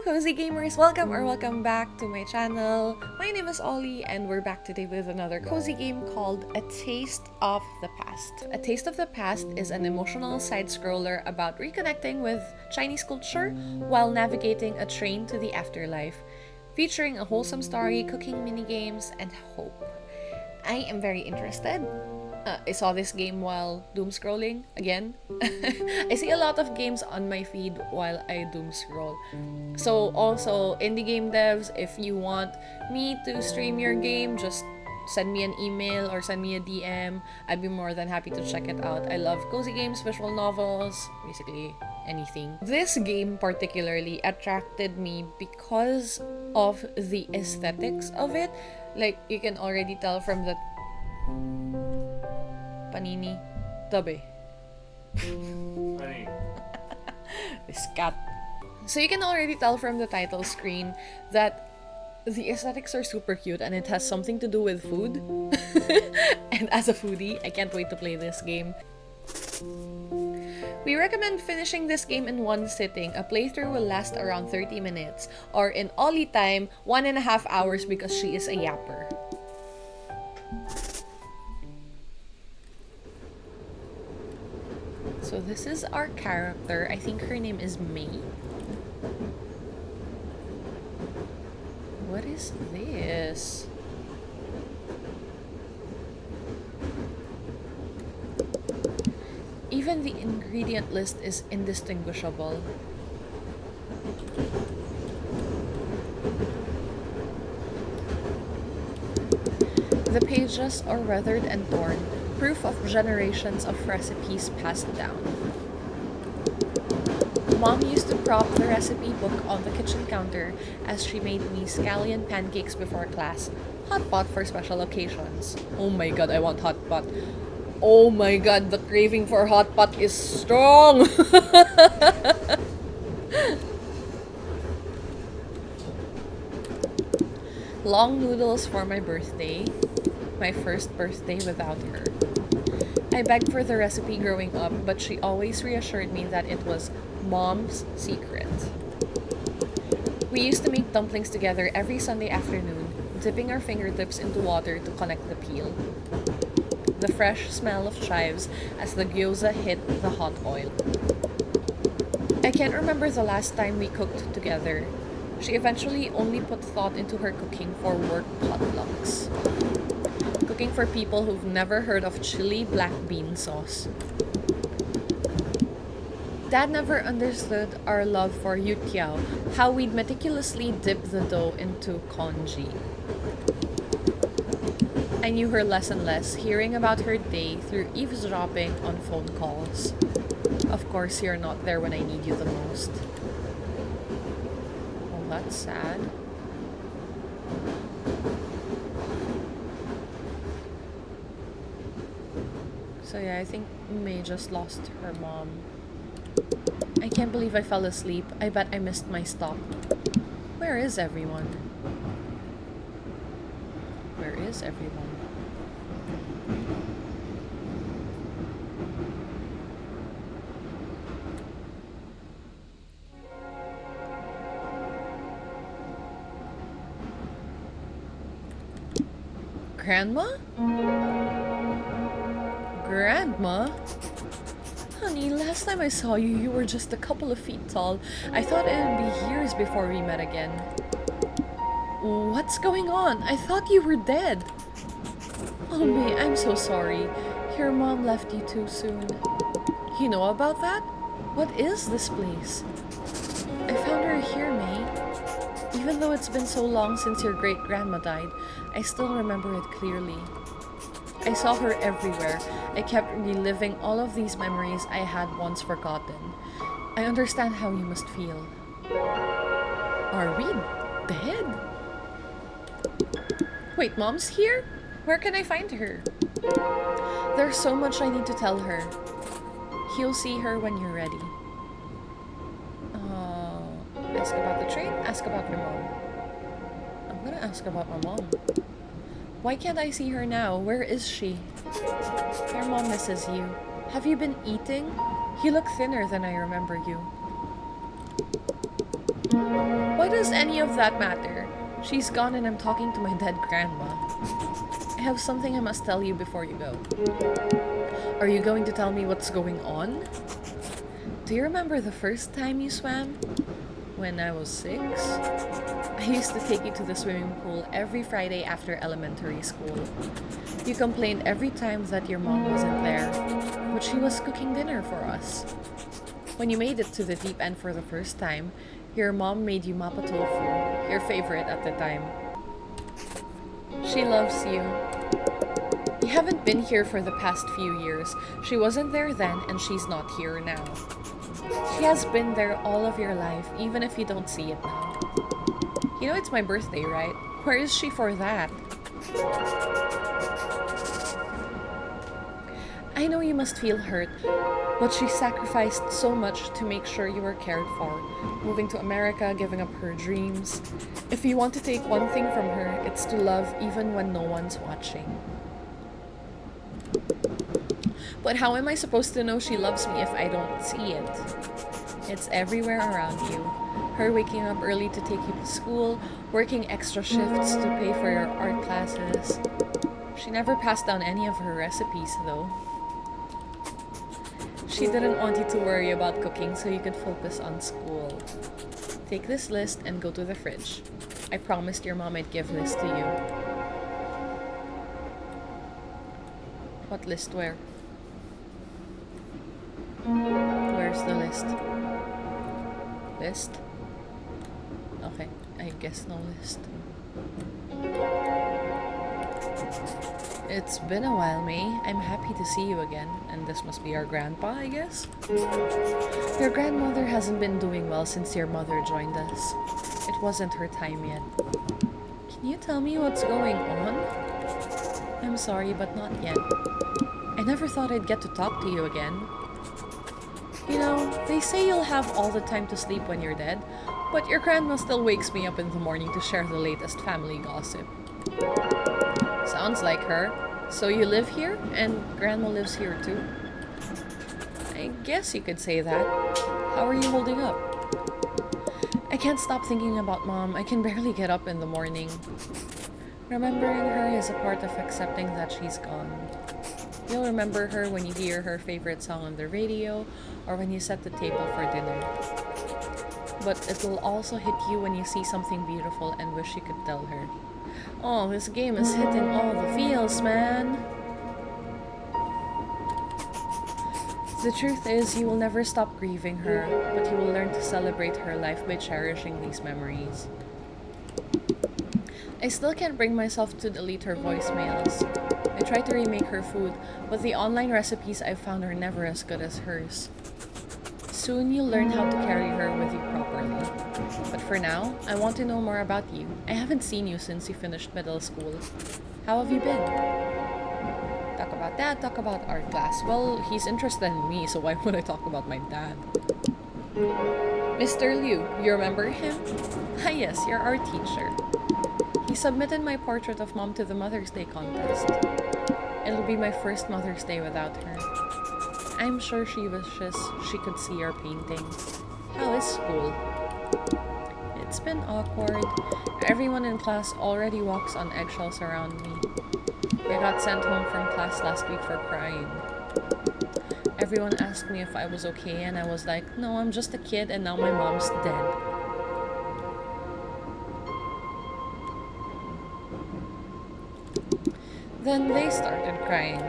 cozy gamers! Welcome back to my channel. My name is Ollie and we're back today with another cozy game called A Taste of the Past. A Taste of the Past is an emotional side-scroller about reconnecting with Chinese culture while navigating a train to the afterlife, featuring a wholesome story, cooking mini-games, and hope. I am very interested. I saw this game while doom scrolling again. I see a lot of games on my feed while I doom scroll. So also, indie game devs, if you want me to stream your game, just send me an email or send me a DM. I'd be more than happy to check it out. I love cozy games, visual novels, basically anything. This game particularly attracted me because of the aesthetics of it. Like, you can already tell from the Panini Tabi. This cat. So you can already tell from the title screen that the aesthetics are super cute and it has something to do with food. And as a foodie, I can't wait to play this game. We recommend finishing this game in one sitting. A playthrough will last around 30 minutes, or in Ollie time, 1.5 hours because she is a yapper. So this is our character. I think her name is May. What is this? Even the ingredient list is indistinguishable. The pages are weathered and torn, proof of generations of recipes passed down. Mom used to prop the recipe book on the kitchen counter as she made me scallion pancakes before class. Hot pot for special occasions. Oh my god, I want hot pot. Oh my god, the craving for hot pot is strong! Long noodles for my birthday. My first birthday without her. I begged for the recipe growing up, but she always reassured me that it was Mom's secret. We used to make dumplings together every Sunday afternoon, dipping our fingertips into water to connect the peel. The fresh smell of chives as the gyoza hit the hot oil. I can't remember the last time we cooked together. She eventually only put thought into her cooking for work potlucks. Cooking for people who've never heard of chili black bean sauce. Dad never understood our love for youtiao, how we'd meticulously dip the dough into congee. I knew her less and less, hearing about her day through eavesdropping on phone calls. Of course, you're not there when I need you the most. Oh, that's sad. So yeah, I think May just lost her mom. I can't believe I fell asleep. I bet I missed my stop. Where is everyone? Where is everyone? Grandma? Grandma? Honey, last time I saw you, you were just a couple of feet tall. I thought it would be years before we met again. What's going on? I thought you were dead. Oh, May, I'm so sorry. Your mom left you too soon. You know about that? What is this place? I found her here, May. Even though it's been so long since your great-grandma died, I still remember it clearly. I saw her everywhere. I kept reliving all of these memories I had once forgotten. I understand how you must feel. Are we dead? Wait, Mom's here? Where can I find her? There's so much I need to tell her. You'll see her when you're ready. Ask about the train, ask about your mom. I'm gonna ask about my mom. Why can't I see her now? Where is she? Your mom misses you. Have you been eating? You look thinner than I remember you. Why Why does any of that matter? She's gone and I'm talking to my dead grandma. I have something I must tell you before you go. Are you going to tell me what's going on? Do you remember the first time you swam? When I was 6? I used to take you to the swimming pool every Friday after elementary school. You complained every time that your mom wasn't there, but she was cooking dinner for us. When you made it to the deep end for the first time, your mom made you mapa tofu, your favorite at the time. She loves you. You haven't been here for the past few years. She wasn't there then and she's not here now. She has been there all of your life, even if you don't see it now. You know it's my birthday, right? Where is she for that? I know you must feel hurt, but she sacrificed so much to make sure you were cared for, moving to America, giving up her dreams. If you want to take one thing from her, it's to love even when no one's watching. But how am I supposed to know she loves me if I don't see it? It's everywhere around you. Her waking up early to take you to school, working extra shifts to pay for your art classes. She never passed down any of her recipes though. She didn't want you to worry about cooking so you could focus on school. Take this list and go to the fridge. I promised your mom I'd give this to you. What list where? Where's the list? List? Okay, I guess no list. It's been a while, May. I'm happy to see you again. And this must be our grandpa, I guess? Your grandmother hasn't been doing well since your mother joined us. It wasn't her time yet. Can you tell me what's going on? I'm sorry, but not yet. I never thought I'd get to talk to you again. You know, they say you'll have all the time to sleep when you're dead, but your grandma still wakes me up in the morning to share the latest family gossip. Sounds like her. So you live here, and grandma lives here too? I guess you could say that. How are you holding up? I can't stop thinking about mom. I can barely get up in the morning. Remembering her is a part of accepting that she's gone. You'll remember her when you hear her favorite song on the radio or when you set the table for dinner. But it'll also hit you when you see something beautiful and wish you could tell her. Oh, this game is hitting all the feels, man. The truth is, you will never stop grieving her, but you will learn to celebrate her life by cherishing these memories. I still can't bring myself to delete her voicemails. I try to remake her food, but the online recipes I've found are never as good as hers. Soon you'll learn how to carry her with you properly. But for now, I want to know more about you. I haven't seen you since you finished middle school. How have you been? Talk about that, talk about art class. Well, he's interested in me, so why would I talk about my dad? Mr. Liu, you remember him? Ah yes, your art teacher. He submitted my portrait of mom to the Mother's Day contest. It'll be my first Mother's Day without her. I'm sure she wishes she could see your painting. How is school? It's been awkward. Everyone in class already walks on eggshells around me. I got sent home from class last week for crying. Everyone asked me if I was okay and I was like, no, I'm just a kid and now my mom's dead. Then they started crying.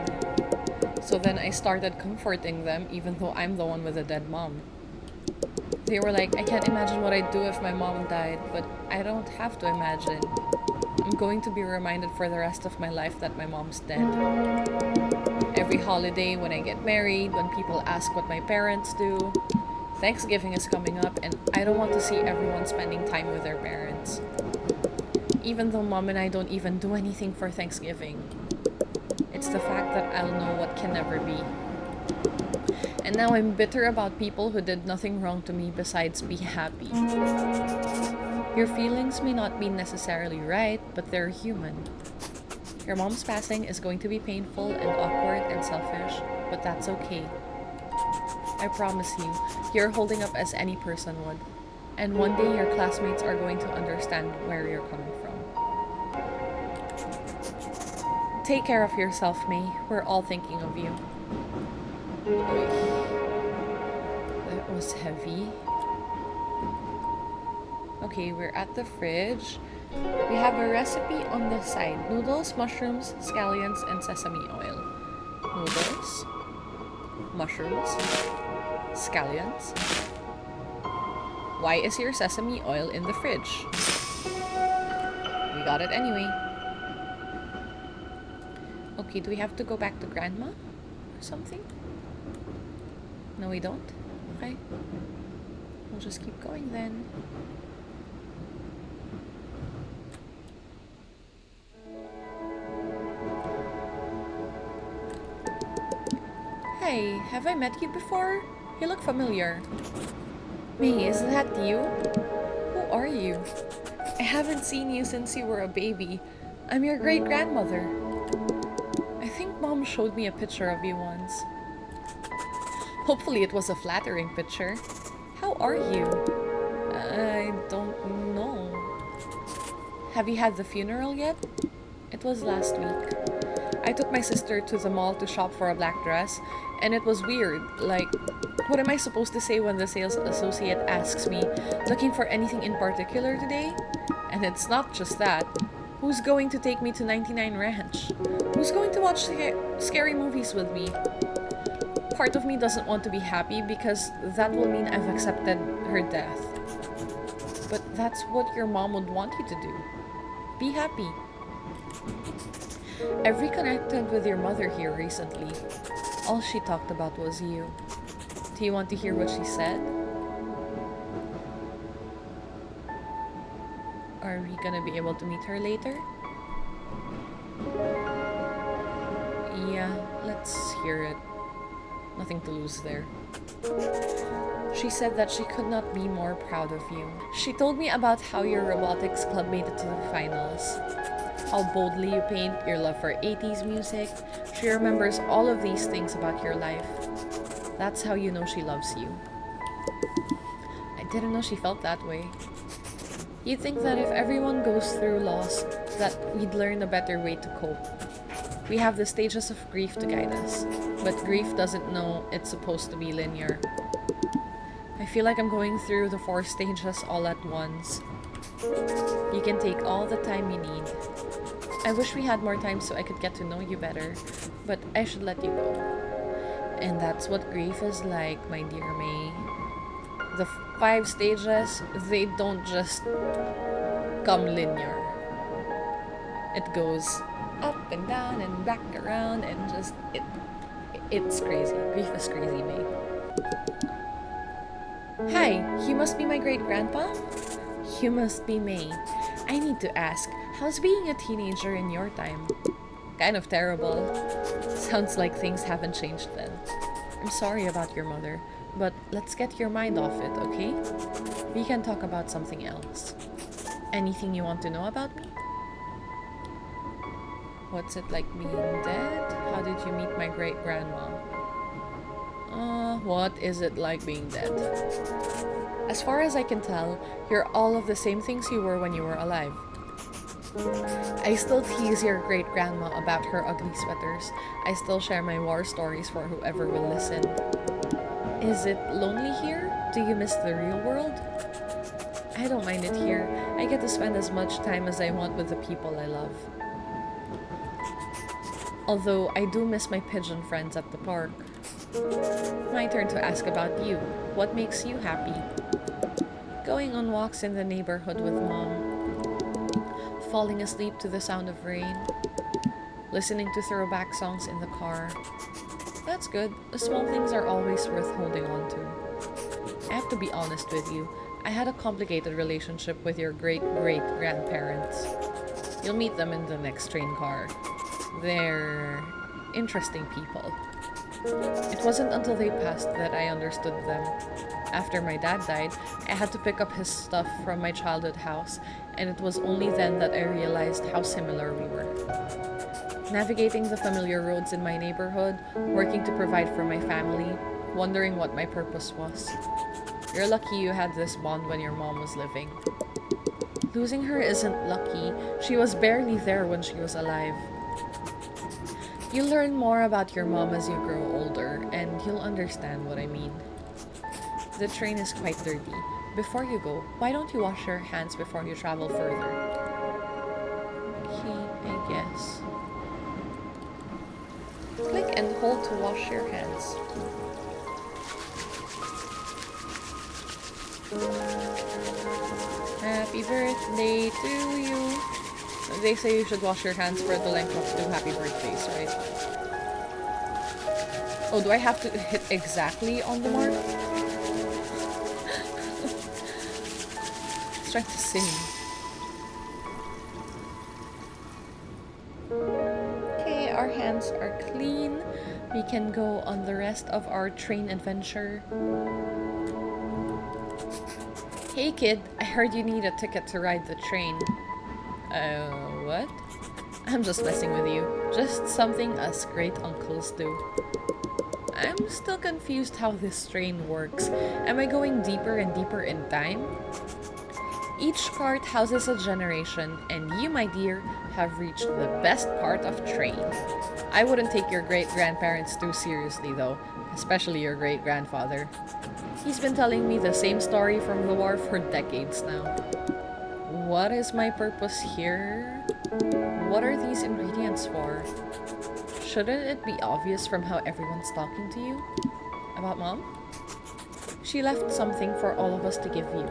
So then I started comforting them even though I'm the one with a dead mom. They were like, I can't imagine what I'd do if my mom died, but I don't have to imagine. I'm going to be reminded for the rest of my life that my mom's dead. Every holiday, when I get married, when people ask what my parents do, Thanksgiving is coming up and I don't want to see everyone spending time with their parents. Even though mom and I don't even do anything for Thanksgiving. It's the fact that I'll know what can never be. And now I'm bitter about people who did nothing wrong to me besides be happy. Your feelings may not be necessarily right, but they're human. Your mom's passing is going to be painful and awkward and selfish, but that's okay. I promise you, you're holding up as any person would. And one day your classmates are going to understand where you're coming from. Take care of yourself, May. We're all thinking of you. That was heavy. Okay, we're at the fridge. We have a recipe on the side. Noodles, mushrooms, scallions, and sesame oil. Noodles, mushrooms, scallions. Why is your sesame oil in the fridge? We got it anyway. Okay, do we have to go back to Grandma or something? No, we don't? Okay. We'll just keep going then. Hey, have I met you before? You look familiar. May, is that you? Who are you? I haven't seen you since you were a baby. I'm your great-grandmother. I think Mom showed me a picture of you once. Hopefully it was a flattering picture. How are you? I don't know. Have you had the funeral yet? It was last week. I took my sister to the mall to shop for a black dress, and it was weird. Like, what am I supposed to say when the sales associate asks me, looking for anything in particular today? And it's not just that. Who's going to take me to 99 Ranch? Who's going to watch scary movies with me? Part of me doesn't want to be happy because that will mean I've accepted her death. But that's what your mom would want you to do. Be happy. I've reconnected with your mother here recently. All she talked about was you. Do you want to hear what she said? Are we gonna be able to meet her later? Yeah, let's hear it. Nothing to lose there. She said that she could not be more proud of you. She told me about how your robotics club made it to the finals. How boldly you paint, your love for 80s music. She remembers all of these things about your life. That's how you know she loves you. I didn't know she felt that way. You'd think that if everyone goes through loss, that we'd learn a better way to cope. We have the stages of grief to guide us, but grief doesn't know it's supposed to be linear. I feel like I'm going through the 4 stages all at once. You can take all the time you need. I wish we had more time so I could get to know you better, but I should let you go. And that's what grief is like, my dear May. The 5 stages, they don't just come linear. It goes up and down and back around and just, it's crazy. Grief is crazy, May. Hi, you must be my great-grandpa? You must be May. I need to ask, how's being a teenager in your time? Kind of terrible. Sounds like things haven't changed then. I'm sorry about your mother, but let's get your mind off it, okay? We can talk about something else. Anything you want to know about me? What's it like being dead? How did you meet my great-grandma? What is it like being dead? As far as I can tell, you're all of the same things you were when you were alive. I still tease your great-grandma about her ugly sweaters. I still share my war stories for whoever will listen. Is it lonely here? Do you miss the real world? I don't mind it here. I get to spend as much time as I want with the people I love. Although I do miss my pigeon friends at the park. My turn to ask about you. What makes you happy? Going on walks in the neighborhood with Mom. Falling asleep to the sound of rain. Listening to throwback songs in the car. That's good. The small things are always worth holding on to. I have to be honest with you. I had a complicated relationship with your great-great-grandparents. You'll meet them in the next train car. They're interesting people. It wasn't until they passed that I understood them. After my dad died, I had to pick up his stuff from my childhood house, and it was only then that I realized how similar we were. Navigating the familiar roads in my neighborhood, working to provide for my family, wondering what my purpose was. You're lucky you had this bond when your mom was living. Losing her isn't lucky. She was barely there when she was alive. You'll learn more about your mom as you grow older, and you'll understand what I mean. The train is quite dirty. Before you go, why don't you wash your hands before you travel further? Okay, I guess. Click and hold to wash your hands. Happy birthday to you. They say you should wash your hands for the length of 2 happy birthdays, right? Oh, do I have to hit exactly on the mark? Let's try to sing. Okay, our hands are clean. We can go on the rest of our train adventure. Hey kid, I heard you need a ticket to ride the train. What? I'm just messing with you. Just something us great uncles do. I'm still confused how this train works. Am I going deeper and deeper in time? Each cart houses a generation, and you, my dear, have reached the best part of train. I wouldn't take your great-grandparents too seriously, though, especially your great-grandfather. He's been telling me the same story from the war for decades now. What is my purpose here? What are these ingredients for? Shouldn't it be obvious from how everyone's talking to you? About Mom? She left something for all of us to give you.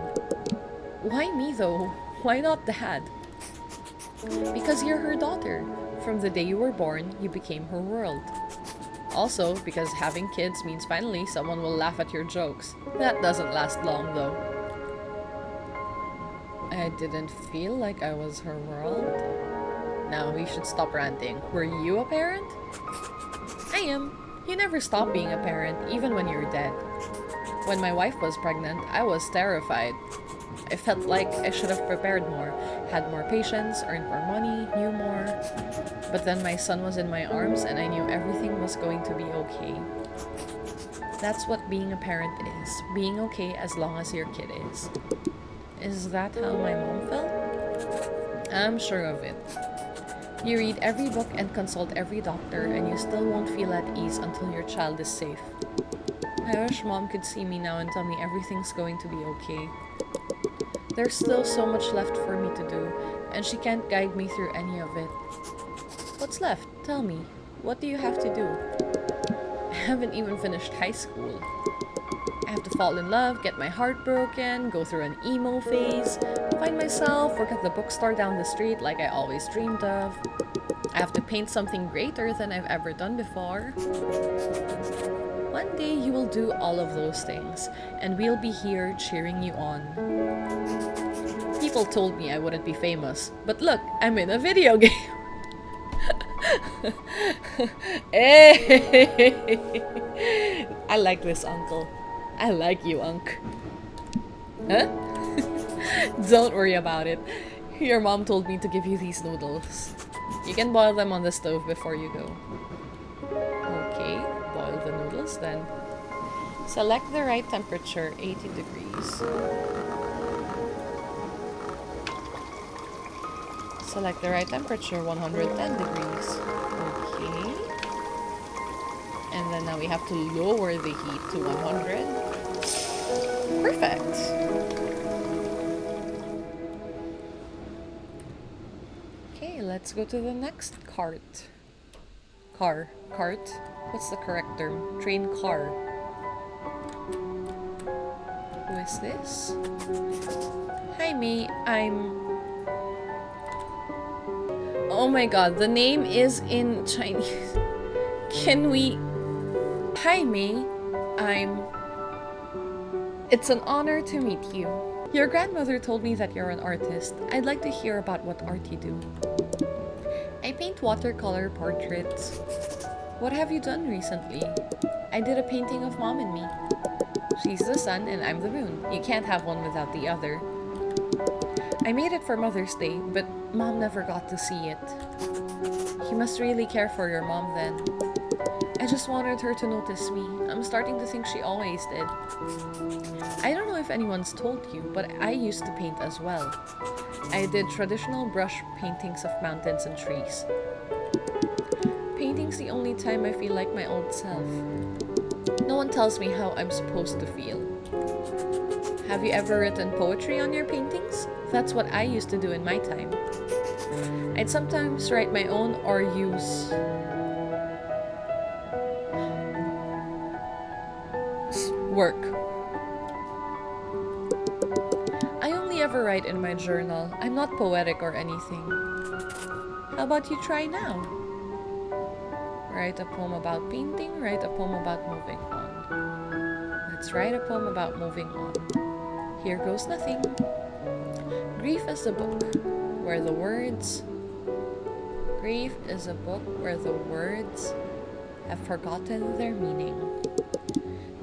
Why me though? Why not Dad? Because you're her daughter. From the day you were born, you became her world. Also, because having kids means finally someone will laugh at your jokes. That doesn't last long though. I didn't feel like I was her world. Now we should stop ranting. Were you a parent? I am. You never stop being a parent, even when you're dead. When my wife was pregnant, I was terrified. I felt like I should have prepared more, had more patience, earned more money, knew more. But then my son was in my arms and I knew everything was going to be okay. That's what being a parent is. Being okay as long as your kid is. Is that how my mom felt? I'm sure of it. You read every book and consult every doctor and you still won't feel at ease until your child is safe. I wish Mom could see me now and tell me everything's going to be okay. There's still so much left for me to do, and she can't guide me through any of it. What's left? Tell me. What do you have to do? I haven't even finished high school. I have to fall in love, get my heart broken, go through an emo phase, find myself, work at the bookstore down the street like I always dreamed of. I have to paint something greater than I've ever done before. One day you will do all of those things, and we'll be here cheering you on. People told me I wouldn't be famous, but look, I'm in a video game. Hey! I like this uncle. I like you, Unc. Huh? Don't worry about it. Your mom told me to give you these noodles. You can boil them on the stove before you go. Okay, boil the noodles then. Select the right temperature, 80 degrees. Select the right temperature, 110 degrees. Okay. And then now we have to lower the heat to 100. Perfect. Okay, let's go to the next cart. Cart. What's the correct term? Train car. Who is this? Hi, May. Oh my god, the name is in Chinese. Can we... Hi, May. It's an honor to meet you. Your grandmother told me that you're an artist. I'd like to hear about what art you do. I paint watercolor portraits. What have you done recently? I did a painting of Mom and me. She's the sun and I'm the moon. You can't have one without the other. I made it for Mother's Day, but Mom never got to see it. You must really care for your mom then. I just wanted her to notice me. I'm starting to think she always did. I don't know if anyone's told you, but I used to paint as well. I did traditional brush paintings of mountains and trees. Painting's the only time I feel like my old self. No one tells me how I'm supposed to feel. Have you ever written poetry on your paintings? That's what I used to do in my time. I'd sometimes write my own or use work. I only ever write in my journal. I'm not poetic or anything. How about you try now? Write a poem about painting, write a poem about moving on. Let's write a poem about moving on. Here goes nothing. Grief is a book where the words have forgotten their meaning.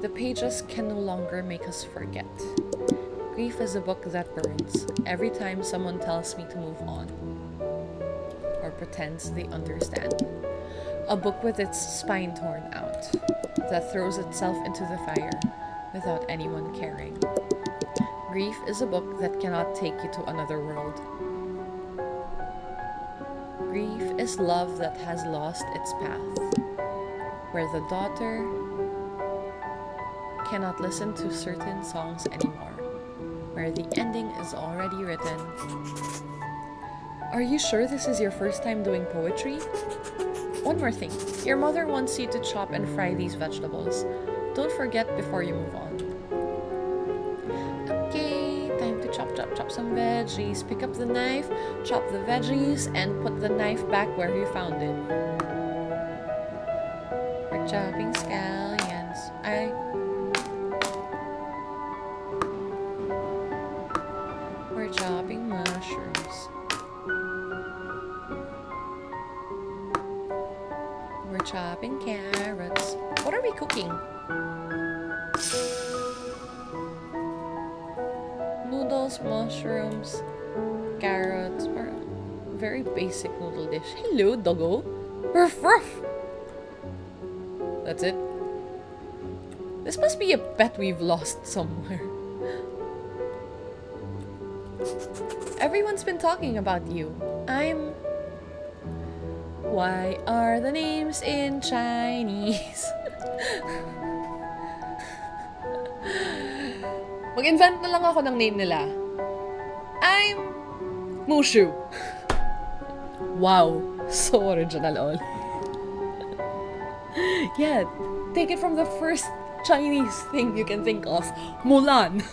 The pages can no longer make us forget. Grief is a book that burns every time someone tells me to move on or pretends they understand. A book with its spine torn out that throws itself into the fire without anyone caring. Grief is a book that cannot take you to another world. Grief is love that has lost its path, where the daughter cannot listen to certain songs anymore, where the ending is already written. Are you sure this is your first time doing poetry? One more thing. Your mother wants you to chop and fry these vegetables. Don't forget before you move on. Okay, time to chop some veggies. Pick up the knife, chop the veggies, and put the knife back where you found it. We're chopping scallions. We're chopping mushrooms. We're chopping carrots. What are we cooking? Noodles, mushrooms, carrots, or very basic noodle dish. Hello, doggo. Ruff, ruff. That's it. This must be a pet we've lost somewhere. Everyone's been talking about you. Why are the names in Chinese? Mag-invent na lang ako ng name nila. I'm Mushu. Wow, so original all. Yeah, take it from the first Chinese thing you can think of, Mulan.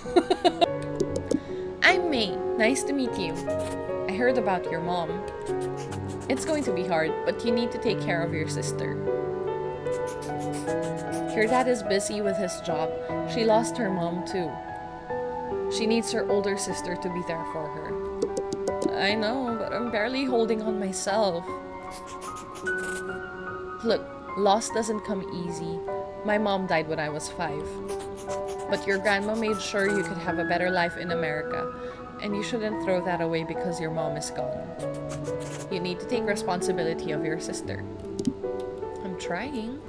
I'm May. Nice to meet you. I heard about your mom. It's going to be hard, but you need to take care of your sister. Your dad is busy with his job. She lost her mom too. She needs her older sister to be there for her. I know, but I'm barely holding on myself. Look, loss doesn't come easy. My mom died when I was 5. But your grandma made sure you could have a better life in America, and you shouldn't throw that away because your mom is gone. You need to take responsibility of your sister. I'm trying.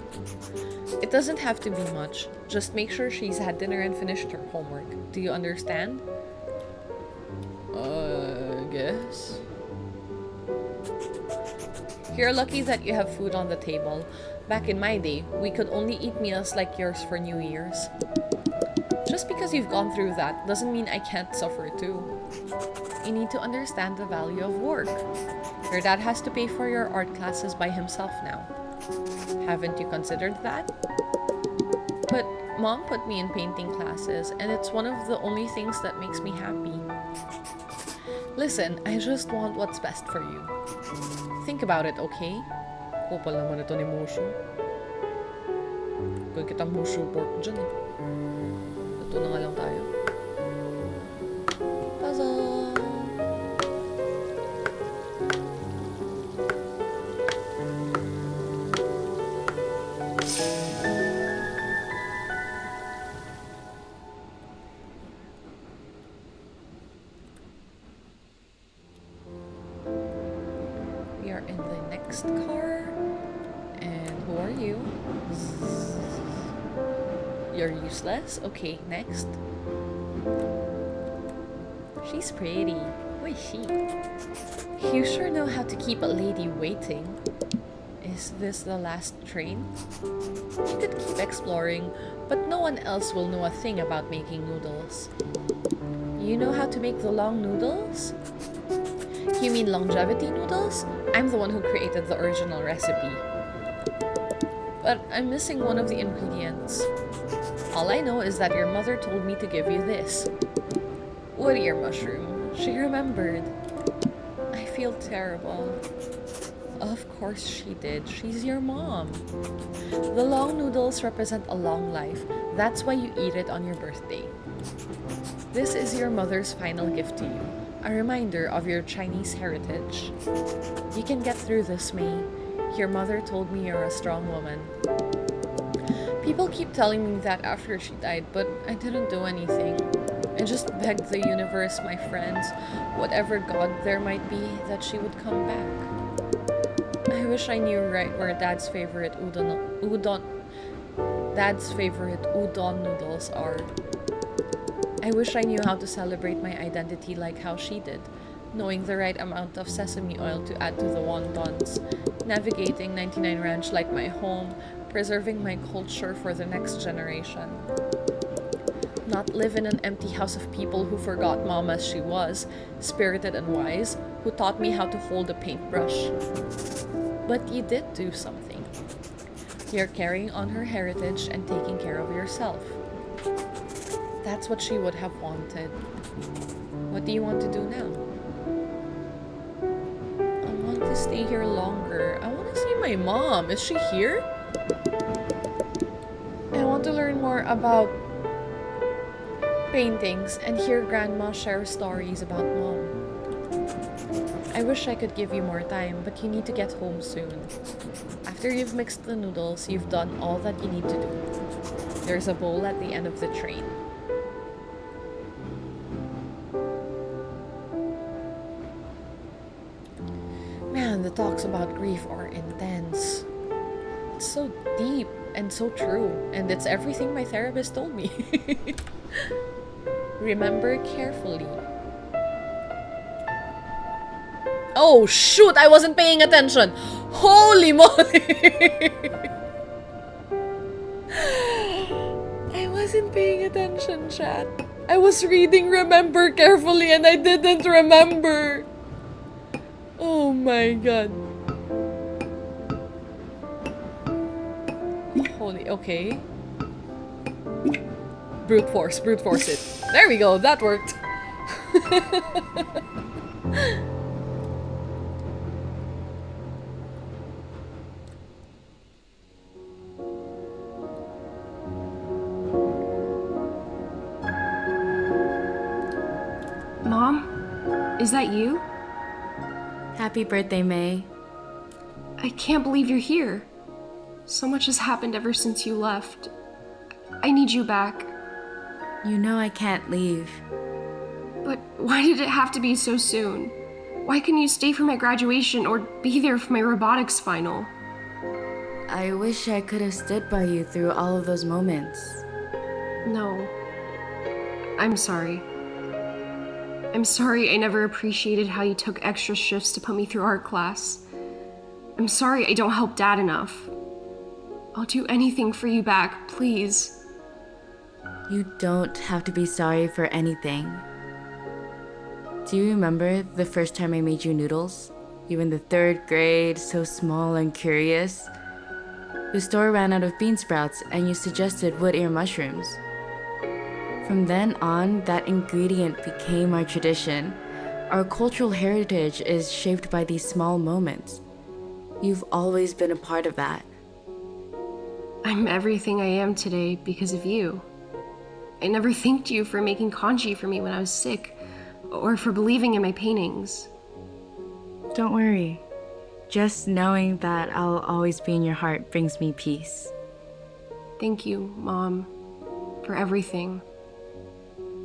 It doesn't have to be much. Just make sure she's had dinner and finished her homework. Do you understand? I guess. You're lucky that you have food on the table. Back in my day, we could only eat meals like yours for New Year's. Just because you've gone through that doesn't mean I can't suffer too. You need to understand the value of work. Your dad has to pay for your art classes by himself now. Haven't you considered that? But Mom put me in painting classes, and it's one of the only things that makes me happy. Listen, I just want what's best for you. Think about it, okay? Kupal naman ito ni Mushu. Kung kitang Mushu pork dyan eh. Ito na nga lang tayo. Puzzle! We are in the next car, And who are you? You're useless? Okay, next. She's pretty. Who is she? You sure know how to keep a lady waiting. Is this the last train? You could keep exploring, but no one else will know a thing about making noodles. You know how to make the long noodles? You mean longevity noodles? I'm the one who created the original recipe. But I'm missing one of the ingredients. All I know is that your mother told me to give you this. Wood ear mushroom. She remembered. I feel terrible. Of course she did. She's your mom. The long noodles represent a long life. That's why you eat it on your birthday. This is your mother's final gift to you. A reminder of your Chinese heritage. You can get through this, May. Your mother told me you're a strong woman. People keep telling me that after she died, but I didn't do anything. I just begged the universe, my friends, whatever god there might be, that she would come back. I wish I knew right where Dad's favorite udon noodles are. I wish I knew how to celebrate my identity like how she did, knowing the right amount of sesame oil to add to the wontons, navigating 99 Ranch like my home, preserving my culture for the next generation. Not live in an empty house of people who forgot Mom as she was, spirited and wise, who taught me how to hold a paintbrush. But you did do something. You're carrying on her heritage and taking care of yourself. That's what she would have wanted. What do you want to do now? I want to stay here longer. I want to see my mom. Is she here? I want to learn more about paintings and hear Grandma share stories about Mom. I wish I could give you more time, but you need to get home soon. After you've mixed the noodles, you've done all that you need to do. There's a bowl at the end of the train. Man, the talks about grief are intense. It's so deep and so true, and it's everything my therapist told me. Remember carefully. Oh shoot, I wasn't paying attention. Holy moly. I wasn't paying attention, chat. I was reading remember carefully and I didn't remember. Oh my god. Holy, okay. Brute force it. There we go, that worked. Mom? Is that you? Happy birthday, May. I can't believe you're here. So much has happened ever since you left. I need you back. You know I can't leave. But why did it have to be so soon? Why couldn't you stay for my graduation or be there for my robotics final? I wish I could have stood by you through all of those moments. No. I'm sorry. I'm sorry I never appreciated how you took extra shifts to put me through art class. I'm sorry I don't help Dad enough. I'll do anything for you back, please. You don't have to be sorry for anything. Do you remember the first time I made you noodles? You were in the 3rd grade, so small and curious. The store ran out of bean sprouts and you suggested wood ear mushrooms. From then on, that ingredient became our tradition. Our cultural heritage is shaped by these small moments. You've always been a part of that. I'm everything I am today because of you. I never thanked you for making congee for me when I was sick, or for believing in my paintings. Don't worry. Just knowing that I'll always be in your heart brings me peace. Thank you, Mom, for everything.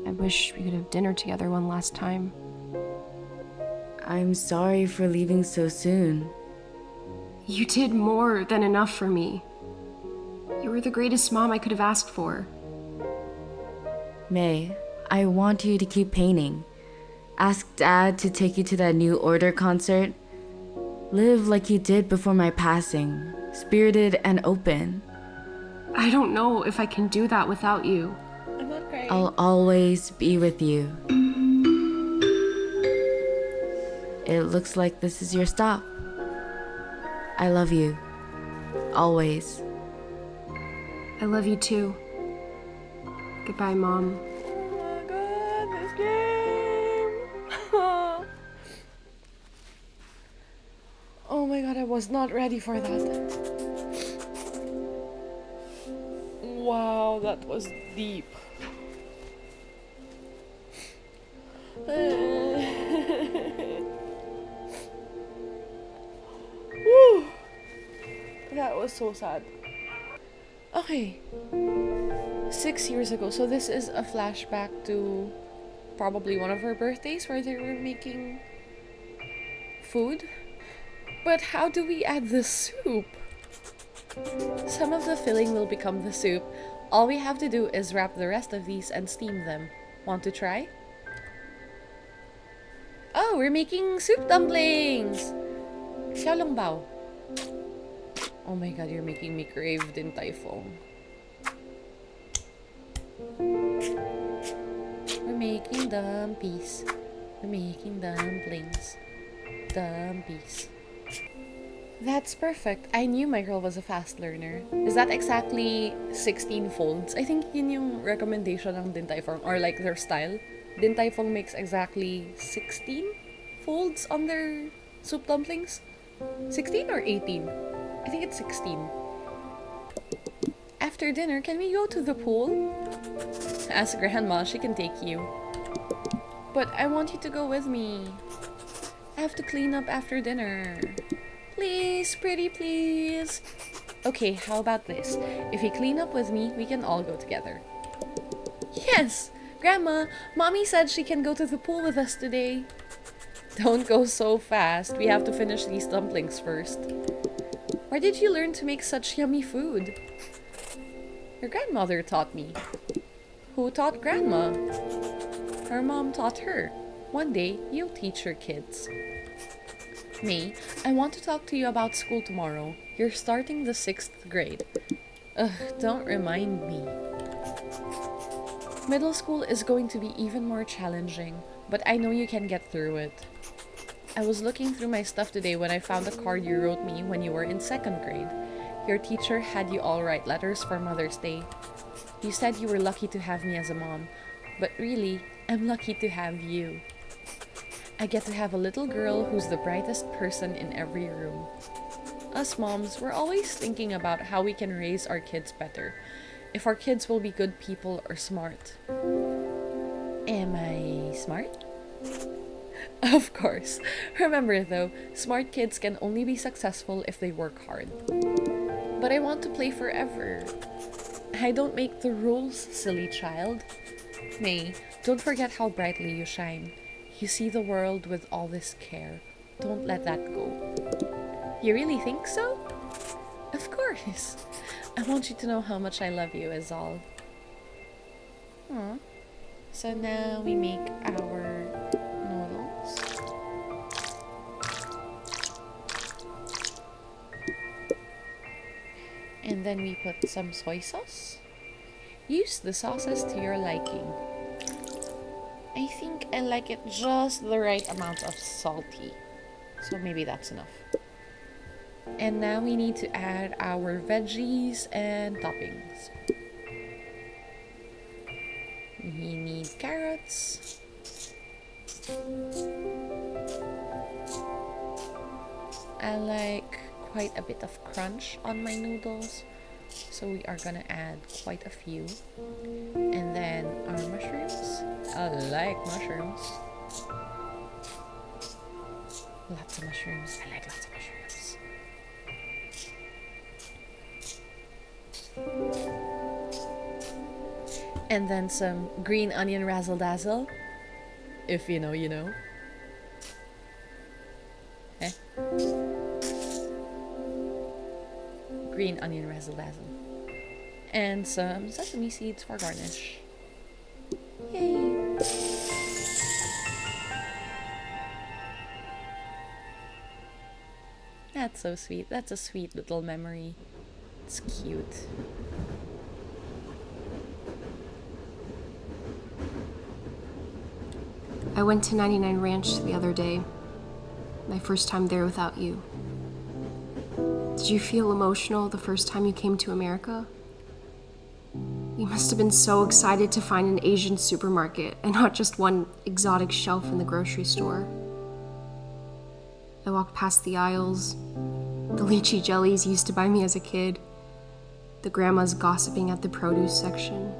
I wish we could have dinner together one last time. I'm sorry for leaving so soon. You did more than enough for me. You were the greatest mom I could have asked for. May, I want you to keep painting. Ask Dad to take you to that New Order concert. Live like you did before my passing, spirited and open. I don't know if I can do that without you. I'm not crying. I'll always be with you. It looks like this is your stop. I love you. Always. I love you too. Goodbye, Mom. Oh my god, this game! Oh my god, I was not ready for that. Wow, that was deep. Whew. That was so sad. Okay. 6 years ago, so this is a flashback to probably one of our birthdays where they were making food. But how do we add the soup? Some of the filling will become the soup. All we have to do is wrap the rest of these and steam them. Want to try? Oh, we're making soup dumplings! Xiaolongbao. Oh my god, you're making me crave Din Tai Fung. We're making dumpies. We're making dumplings. Dumpies. That's perfect. I knew my girl was a fast learner. Is that exactly 16 folds? I think yun yung recommendation ng Din Tai Fung, or like their style. Din Tai Fung makes exactly 16 folds on their soup dumplings. 16 or 18? I think it's 16. After dinner, can we go to the pool? Ask Grandma, she can take you. But I want you to go with me. I have to clean up after dinner. Please, pretty please. Okay, how about this? If you clean up with me, we can all go together. Yes! Grandma, Mommy said she can go to the pool with us today. Don't go so fast. We have to finish these dumplings first. Where did you learn to make such yummy food? Your grandmother taught me. Who taught Grandma? Her mom taught her. One day, you'll teach your kids. May, I want to talk to you about school tomorrow. You're starting the 6th grade. Ugh, don't remind me. Middle school is going to be even more challenging, but I know you can get through it. I was looking through my stuff today when I found a card you wrote me when you were in 2nd grade. Your teacher had you all write letters for Mother's Day. You said you were lucky to have me as a mom, but really, I'm lucky to have you. I get to have a little girl who's the brightest person in every room. Us moms, we're always thinking about how we can raise our kids better. If our kids will be good people or smart. Am I smart? Of course. Remember though, smart kids can only be successful if they work hard. But I want to play forever. I don't make the rules, silly child. May, don't forget how brightly you shine. You see the world with all this care. Don't let that go. You really think so? Of course. I want you to know how much I love you is all. Aww. So now we make our noodles. And then we put some soy sauce. Use the sauces to your liking. I think I like it just the right amount of salty. So maybe that's enough. And now we need to add our veggies and toppings. We need carrots. I like quite a bit of crunch on my noodles, so we are gonna add quite a few. And then our mushrooms. I like mushrooms. Lots of mushrooms. I like lots of mushrooms. And then some green onion razzle dazzle. If you know, you know. Eh? green onion razzle dazzle. And some sesame seeds for garnish. Yay! That's so sweet. That's a sweet little memory. It's cute. I went to 99 Ranch the other day. My first time there without you. Did you feel emotional the first time you came to America? You must have been so excited to find an Asian supermarket and not just one exotic shelf in the grocery store. I walked past the aisles, the lychee jellies you used to buy me as a kid, the grandmas gossiping at the produce section.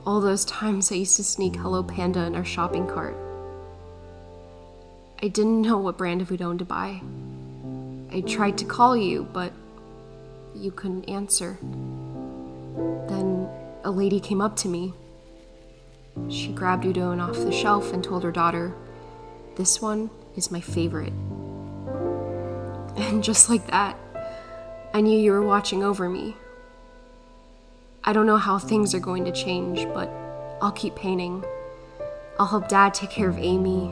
All those times I used to sneak Hello Panda in our shopping cart. I didn't know what brand of udon to buy. I tried to call you, but you couldn't answer. Then a lady came up to me. She grabbed udon off the shelf and told her daughter, "This one is my favorite." And just like that, I knew you were watching over me. I don't know how things are going to change, but I'll keep painting. I'll help Dad take care of Amy.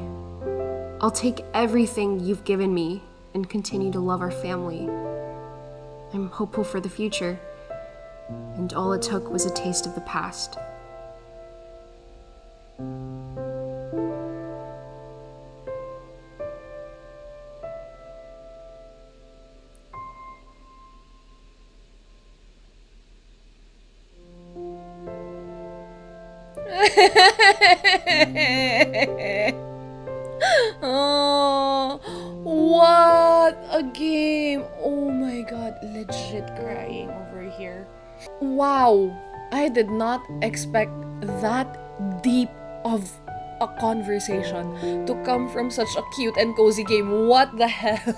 I'll take everything you've given me and continue to love our family. I'm hopeful for the future, and all it took was a taste of the past. Oh, what a game! Oh my god, legit crying over here. Wow, I did not expect that deep of a conversation to come from such a cute and cozy game. What the hell?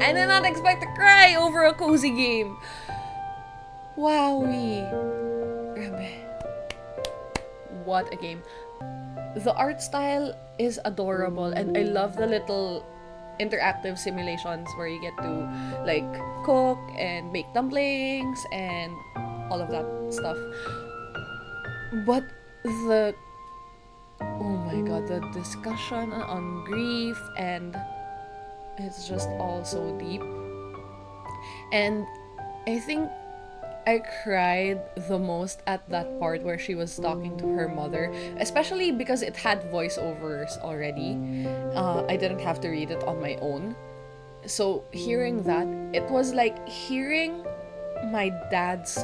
I did not expect to cry over a cozy game. Wowie. Grabe. What a game. The art style is adorable, and I love the little interactive simulations where you get to like cook and make dumplings and all of that stuff. But oh my god, the discussion on grief, and it's just all so deep. And I think I cried the most at that part where she was talking to her mother, especially because it had voiceovers already. I didn't have to read it on my own. So hearing that, it was like hearing my dad's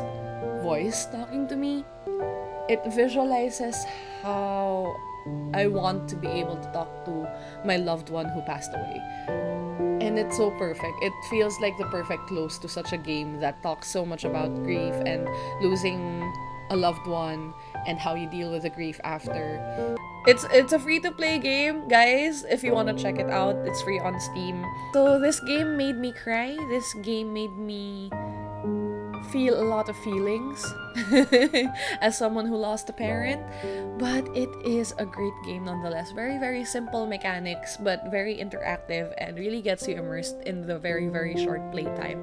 voice talking to me. It visualizes how I want to be able to talk to my loved one who passed away. And it's so perfect. It feels like the perfect close to such a game that talks so much about grief and losing a loved one and how you deal with the grief after. It's a free-to-play game, guys. If you want to check it out, it's free on Steam. So this game made me cry. This game made me feel a lot of feelings as someone who lost a parent, but it is a great game nonetheless. Very, very simple mechanics, but very interactive and really gets you immersed in the very, very short playtime.